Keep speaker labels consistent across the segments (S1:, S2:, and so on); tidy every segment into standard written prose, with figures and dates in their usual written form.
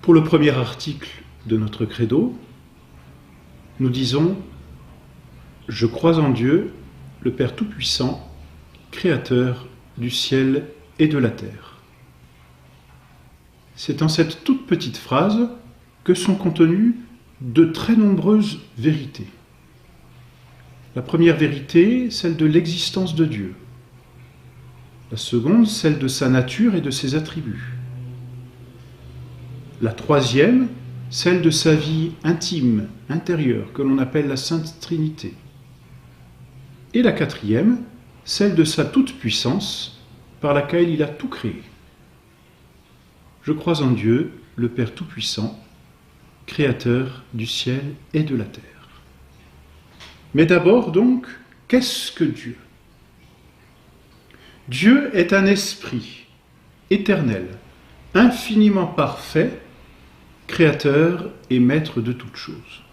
S1: Pour le premier article de notre credo, nous disons « Je crois en Dieu, le Père Tout-Puissant, Créateur du ciel et de la terre ». C'est en cette toute petite phrase que sont contenues de très nombreuses vérités. La première vérité, celle de l'existence de Dieu. La seconde, celle de sa nature et de ses attributs. La troisième, celle de sa vie intime, intérieure, que l'on appelle la Sainte Trinité. Et la quatrième, celle de sa toute-puissance, par laquelle il a tout créé. Je crois en Dieu, le Père Tout-Puissant, Créateur du ciel et de la terre. Mais d'abord donc, qu'est-ce que Dieu ? Dieu est un esprit éternel, infiniment parfait, créateur et maître de toutes choses.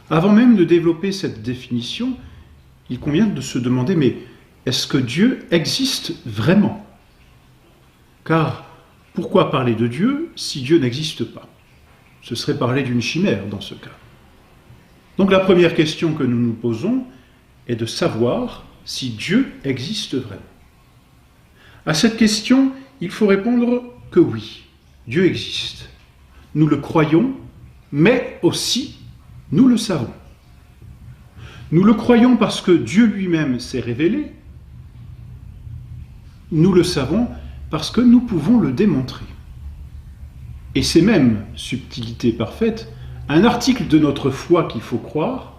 S1: Avant même de développer cette définition, il convient de se demander, mais est-ce que Dieu existe vraiment ? Car pourquoi parler de Dieu si Dieu n'existe pas ? Ce serait parler d'une chimère dans ce cas. Donc la première question que nous nous posons est de savoir si Dieu existe vraiment. À cette question, il faut répondre que oui, Dieu existe. Nous le croyons, mais aussi nous le savons. Nous le croyons parce que Dieu lui-même s'est révélé. Nous le savons parce que nous pouvons le démontrer. Et c'est même, subtilité parfaite, un article de notre foi qu'il faut croire,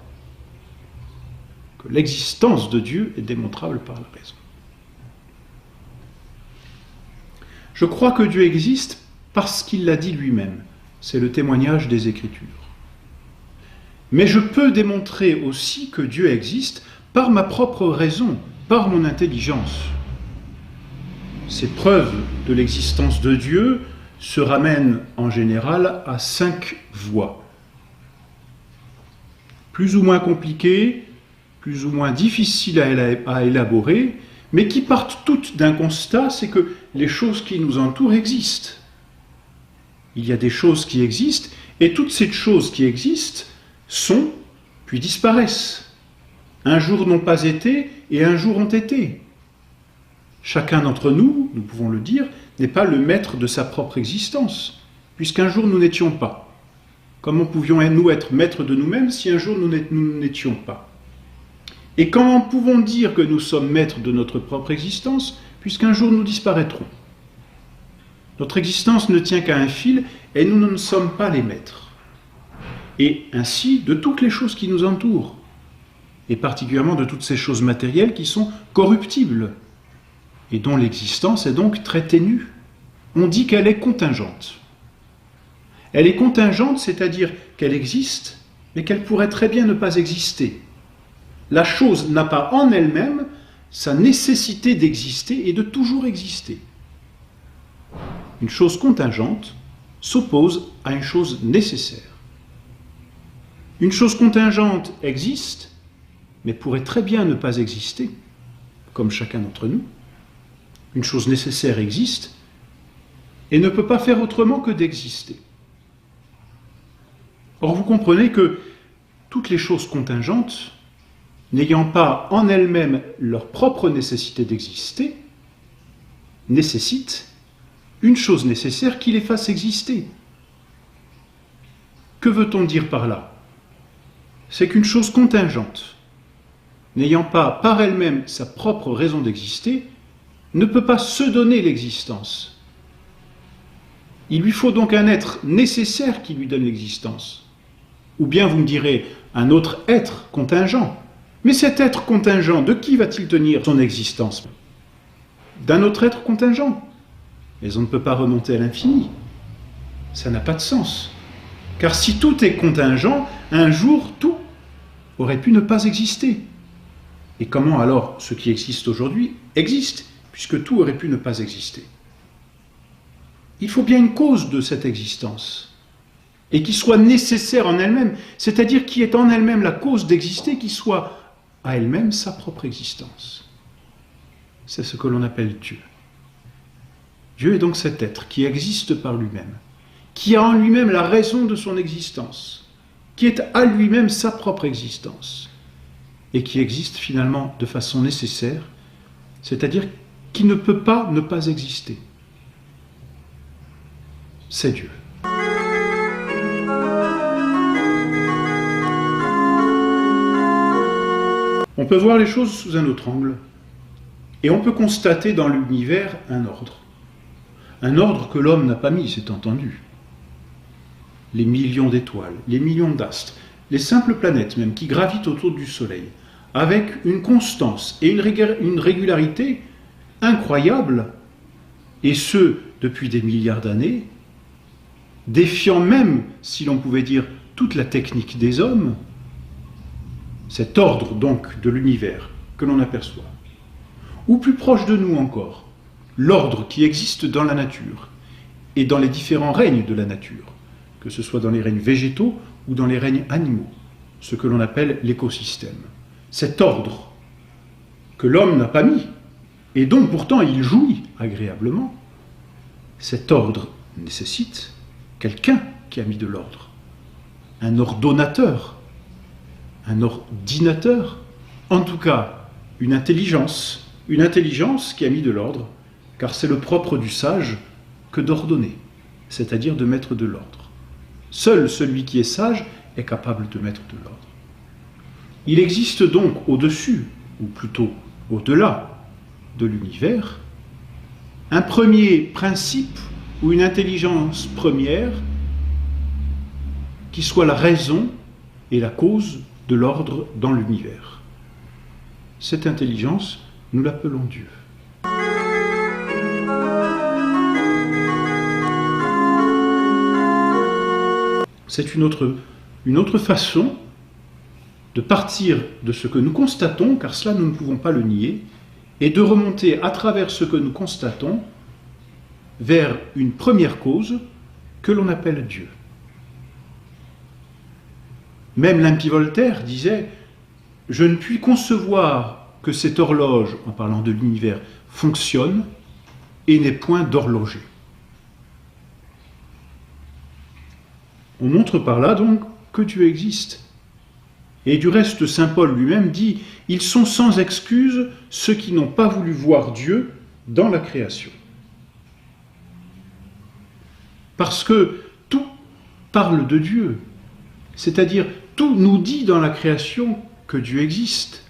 S1: que l'existence de Dieu est démontrable par la raison. Je crois que Dieu existe parce qu'il l'a dit lui-même. C'est le témoignage des Écritures. Mais je peux démontrer aussi que Dieu existe par ma propre raison, par mon intelligence. Ces preuves de l'existence de Dieu se ramènent en général à 5 voies. Plus ou moins compliquées, plus ou moins difficiles à élaborer, mais qui partent toutes d'un constat, c'est que les choses qui nous entourent existent. Il y a des choses qui existent, et toutes ces choses qui existent sont, puis disparaissent. Un jour n'ont pas été, et un jour ont été. Chacun d'entre nous, nous pouvons le dire, n'est pas le maître de sa propre existence, puisqu'un jour nous n'étions pas. Comment pouvions-nous être maîtres de nous-mêmes si un jour nous n'étions pas ? Et comment pouvons dire que nous sommes maîtres de notre propre existence, puisqu'un jour nous disparaîtrons ? Notre existence ne tient qu'à un fil, et nous ne sommes pas les maîtres. Et ainsi de toutes les choses qui nous entourent, et particulièrement de toutes ces choses matérielles qui sont corruptibles, et dont l'existence est donc très ténue. On dit qu'elle est contingente. Elle est contingente, c'est-à-dire qu'elle existe, mais qu'elle pourrait très bien ne pas exister. La chose n'a pas en elle-même sa nécessité d'exister et de toujours exister. Une chose contingente s'oppose à une chose nécessaire. Une chose contingente existe, mais pourrait très bien ne pas exister, comme chacun d'entre nous. Une chose nécessaire existe et ne peut pas faire autrement que d'exister. Or, vous comprenez que toutes les choses contingentes, n'ayant pas en elles-mêmes leur propre nécessité d'exister, nécessitent une chose nécessaire qui les fasse exister. Que veut-on dire par là ? C'est qu'une chose contingente, n'ayant pas par elle-même sa propre raison d'exister, ne peut pas se donner l'existence. Il lui faut donc un être nécessaire qui lui donne l'existence. Ou bien vous me direz, un autre être contingent. Mais cet être contingent, de qui va-t-il tenir son existence ? D'un autre être contingent. Mais on ne peut pas remonter à l'infini. Ça n'a pas de sens. Car si tout est contingent, un jour, tout aurait pu ne pas exister. Et comment alors ce qui existe aujourd'hui existe, puisque tout aurait pu ne pas exister ? Il faut bien une cause de cette existence, et qui soit nécessaire en elle-même, c'est-à-dire qui est en elle-même la cause d'exister, qui soit à elle-même sa propre existence. C'est ce que l'on appelle Dieu. Dieu est donc cet être qui existe par lui-même, qui a en lui-même la raison de son existence, qui est à lui-même sa propre existence, et qui existe finalement de façon nécessaire, c'est-à-dire qui ne peut pas ne pas exister. C'est Dieu. On peut voir les choses sous un autre angle, et on peut constater dans l'univers un ordre que l'homme n'a pas mis, c'est entendu. Les millions d'étoiles, les millions d'astres, les simples planètes même qui gravitent autour du Soleil, avec une constance et une régularité incroyables, et ce, depuis des milliards d'années, défiant même, si l'on pouvait dire, toute la technique des hommes, cet ordre donc de l'univers que l'on aperçoit. Ou plus proche de nous encore, l'ordre qui existe dans la nature et dans les différents règnes de la nature, que ce soit dans les règnes végétaux ou dans les règnes animaux, ce que l'on appelle l'écosystème. Cet ordre que l'homme n'a pas mis, et dont pourtant il jouit agréablement, cet ordre nécessite quelqu'un qui a mis de l'ordre, un ordonnateur, un ordinateur, en tout cas une intelligence qui a mis de l'ordre, car c'est le propre du sage que d'ordonner, c'est-à-dire de mettre de l'ordre. Seul celui qui est sage est capable de mettre de l'ordre. Il existe donc au-dessus, ou plutôt au-delà de l'univers, un premier principe ou une intelligence première qui soit la raison et la cause de l'ordre dans l'univers. Cette intelligence, nous l'appelons Dieu. C'est une autre façon de partir de ce que nous constatons, car cela nous ne pouvons pas le nier, et de remonter à travers ce que nous constatons vers une première cause que l'on appelle Dieu. Même Limpy Voltaire disait « Je ne puis concevoir que cette horloge, en parlant de l'univers, fonctionne et n'est point d'horloger. » On montre par là donc que Dieu existe. Et du reste, saint Paul lui-même dit « Ils sont sans excuse ceux qui n'ont pas voulu voir Dieu dans la création. » Parce que tout parle de Dieu, c'est-à-dire tout nous dit dans la création que Dieu existe.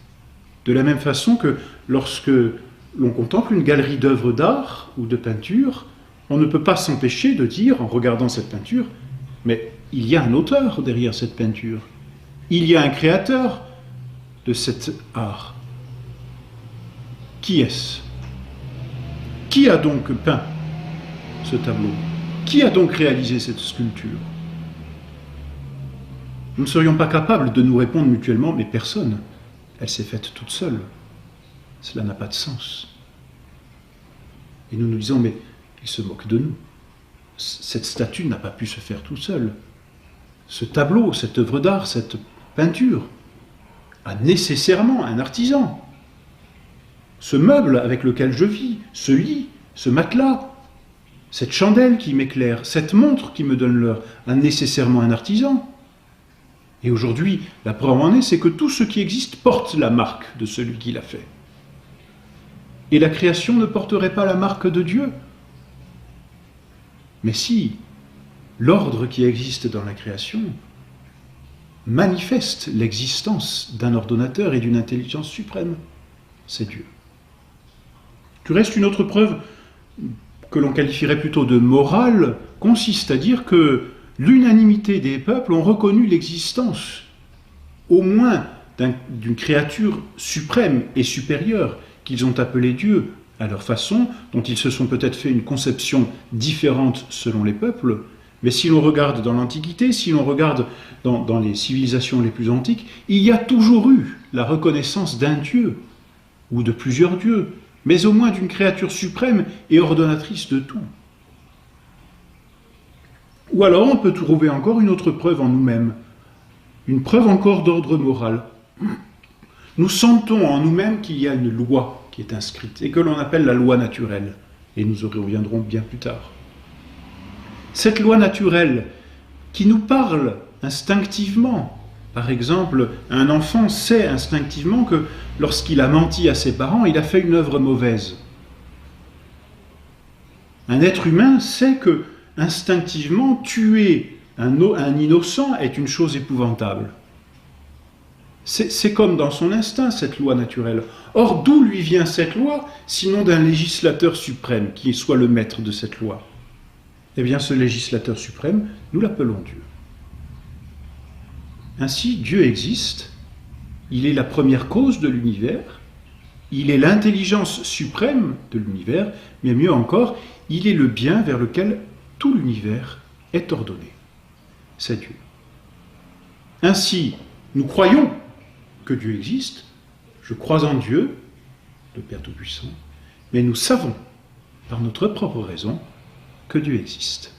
S1: De la même façon que lorsque l'on contemple une galerie d'œuvres d'art ou de peinture, on ne peut pas s'empêcher de dire, en regardant cette peinture, mais il y a un auteur derrière cette peinture. Il y a un créateur de cet art. Qui est-ce? Qui a donc peint ce tableau? Qui a donc réalisé cette sculpture? Nous ne serions pas capables de nous répondre mutuellement, mais personne. Elle s'est faite toute seule. Cela n'a pas de sens. Et nous nous disons, mais il se moque de nous. Cette statue n'a pas pu se faire tout seul. Ce tableau, cette œuvre d'art, cette peinture a nécessairement un artisan. Ce meuble avec lequel je vis, ce lit, ce matelas, cette chandelle qui m'éclaire, cette montre qui me donne l'heure, a nécessairement un artisan. Et aujourd'hui, la preuve en est, c'est que tout ce qui existe porte la marque de celui qui l'a fait. Et la création ne porterait pas la marque de Dieu. Mais si, l'ordre qui existe dans la création manifeste l'existence d'un ordonnateur et d'une intelligence suprême, c'est Dieu. Du reste, une autre preuve que l'on qualifierait plutôt de morale consiste à dire que l'unanimité des peuples ont reconnu l'existence, au moins d'une créature suprême et supérieure qu'ils ont appelée Dieu à leur façon, dont ils se sont peut-être fait une conception différente selon les peuples. Mais si l'on regarde dans l'Antiquité, si l'on regarde dans les civilisations les plus antiques, il y a toujours eu la reconnaissance d'un Dieu, ou de plusieurs dieux, mais au moins d'une créature suprême et ordonnatrice de tout. Ou alors on peut trouver encore une autre preuve en nous-mêmes, une preuve encore d'ordre moral. Nous sentons en nous-mêmes qu'il y a une loi qui est inscrite, et que l'on appelle la loi naturelle. et nous y reviendrons bien plus tard. Cette loi naturelle qui nous parle instinctivement, par exemple, un enfant sait instinctivement que lorsqu'il a menti à ses parents, il a fait une œuvre mauvaise. Un être humain sait que, instinctivement, tuer un innocent est une chose épouvantable. C'est comme dans son instinct, cette loi naturelle. Or, d'où lui vient cette loi, sinon d'un législateur suprême qui soit le maître de cette loi? Eh bien, ce législateur suprême, nous l'appelons Dieu. Ainsi, Dieu existe, il est la première cause de l'univers, il est l'intelligence suprême de l'univers, mais mieux encore, il est le bien vers lequel tout l'univers est ordonné. C'est Dieu. Ainsi, nous croyons que Dieu existe, je crois en Dieu, le Père Tout-Puissant, mais nous savons, par notre propre raison, que Dieu existe.